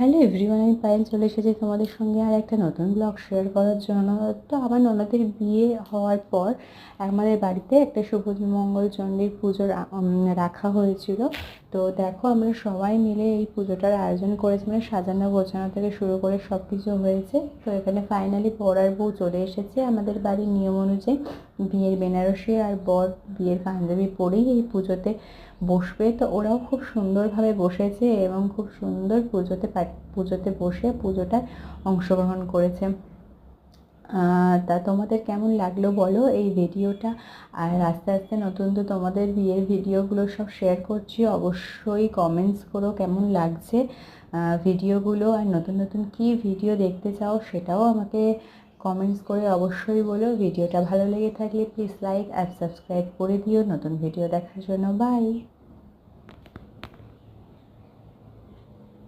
Hello everyone, আমি পায়েল চলে এসেছি তোমাদের সঙ্গে আর একটা নতুন ব্লগ শেয়ার করার জন্য। তো আমার ননদের বিয়ে হওয়ার পর আমাদের বাড়িতে একটা শুভ মঙ্গল চণ্ডীর পুজো রাখা হয়েছিল। তো দেখো আমরা সবাই মিলে এই পুজোটার আয়োজন করেছি, মানে সাজানো গোছানো থেকে শুরু করে সব কিছু হয়েছে। তো এখানে ফাইনালি বর আর বউ চলে এসেছে আমাদের বাড়ির নিয়ম অনুযায়ী। বিয়ের বেনারসি আর বর বিয়ের পাঞ্জাবি পরেই এই পুজোতে বসবে। তো ওরাও খুব সুন্দরভাবে বসেছে এবং খুব সুন্দর পুজোতে বসে পুজোটায় অংশগ্রহণ করেছে। তা তোমাদের কেমন লাগলো বলো এই ভিডিওটা। আর আস্তে আস্তে নতুন তো তোমাদের বিয়ের ভিডিওগুলো সব শেয়ার করছি, অবশ্যই কমেন্টস করো কেমন লাগছে ভিডিওগুলো। আর নতুন নতুন কী ভিডিও দেখতে চাও সেটাও আমাকে কমেন্টস করে অবশ্যই বলো। ভিডিওটা ভালো লেগে থাকলে প্লিজ লাইক আর সাবস্ক্রাইব করে দিও নতুন ভিডিও দেখার জন্য। বাই।